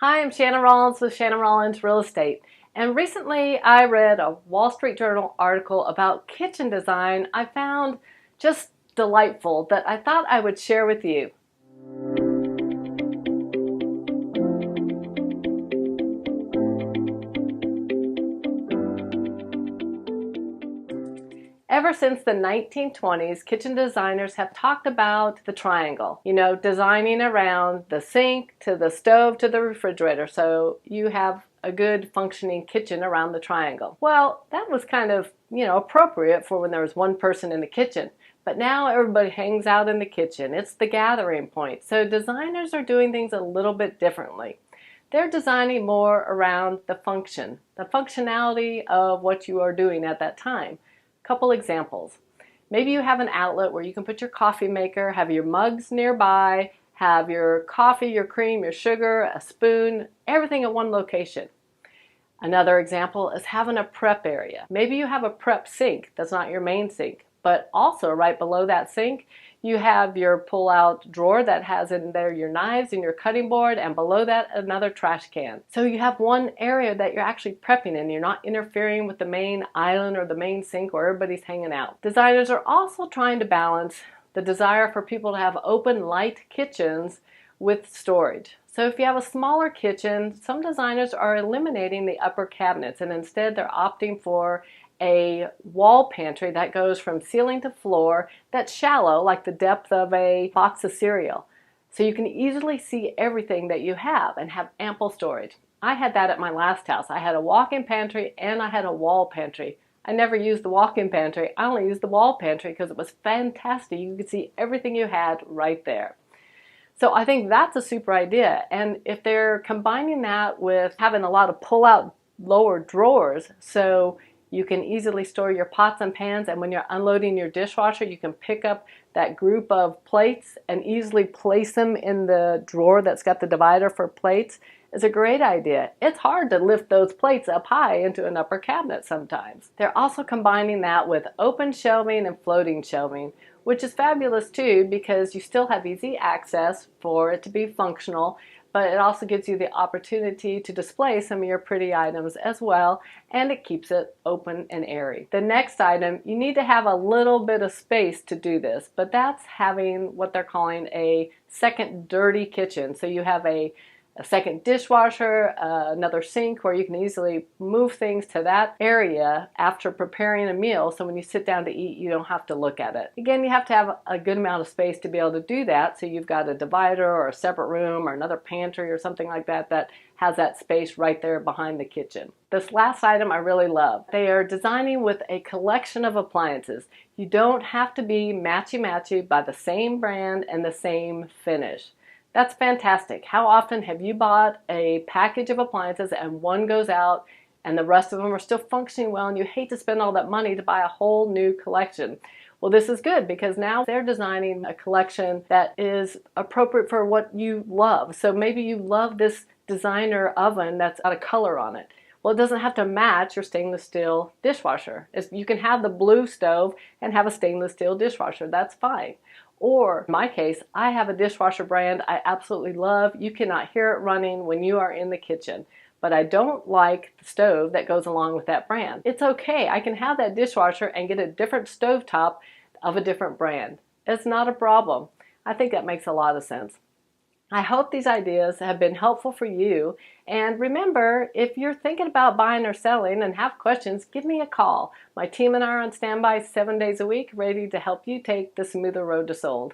Hi, I'm Shannon Rollins with Shannon Rollins Real Estate. And recently I read a Wall Street Journal article about kitchen design I found just delightful that I thought I would share with you. Ever since the 1920s, kitchen designers have talked about the triangle. Designing around the sink to the stove to the refrigerator, so you have a good functioning kitchen around the triangle. Well, that was kind of, appropriate for when there was one person in the kitchen. But now everybody hangs out in the kitchen. It's the gathering point. So designers are doing things a little bit differently. They're designing more around the function, the functionality of what you are doing at that time. Couple examples. Maybe you have an outlet where you can put your coffee maker, have your mugs nearby, have your coffee, your cream, your sugar, a spoon, everything at one location. Another example is having a prep area. Maybe you have a prep sink that's not your main sink, but also right below that sink you have your pull-out drawer that has in there your knives and your cutting board, and below that another trash can. So you have one area that you're actually prepping in. You're not interfering with the main island or the main sink where everybody's hanging out. Designers are also trying to balance the desire for people to have open, light kitchens with storage. So if you have a smaller kitchen, some designers are eliminating the upper cabinets and instead they're opting for a wall pantry that goes from ceiling to floor that's shallow, like the depth of a box of cereal. So you can easily see everything that you have and have ample storage. I had that at my last house. I had a walk-in pantry and I had a wall pantry. I never used the walk-in pantry. I only used the wall pantry because it was fantastic. You could see everything you had right there. So I think that's a super idea. And if they're combining that with having a lot of pull-out lower drawers, so you can easily store your pots and pans, and when you're unloading your dishwasher, you can pick up that group of plates and easily place them in the drawer that's got the divider for plates. It's a great idea. It's hard to lift those plates up high into an upper cabinet sometimes. They're also combining that with open shelving and floating shelving, which is fabulous too because you still have easy access for it to be functional, but it also gives you the opportunity to display some of your pretty items as well, and it keeps it open and airy. The next item, you need to have a little bit of space to do this, but that's having what they're calling a second dirty kitchen. So you have a second dishwasher, another sink where you can easily move things to that area after preparing a meal, so when you sit down to eat you don't have to look at it. Again, you have to have a good amount of space to be able to do that, so you've got a divider or a separate room or another pantry or something like that that has that space right there behind the kitchen. This last item I really love. They are designing with a collection of appliances. You don't have to be matchy-matchy by the same brand and the same finish. That's fantastic. How often have you bought a package of appliances and one goes out and the rest of them are still functioning well and you hate to spend all that money to buy a whole new collection? Well, this is good because now they're designing a collection that is appropriate for what you love. So maybe you love this designer oven that's got a color on it. Well, it doesn't have to match your stainless steel dishwasher. You can have the blue stove and have a stainless steel dishwasher. That's fine. Or in my case, I have a dishwasher brand I absolutely love. You cannot hear it running when you are in the kitchen. But I don't like the stove that goes along with that brand. It's okay. I can have that dishwasher and get a different stovetop of a different brand. It's not a problem. I think that makes a lot of sense. I hope these ideas have been helpful for you. And remember, if you're thinking about buying or selling and have questions, give me a call. My team and I are on standby 7 days a week, ready to help you take the smoother road to sold.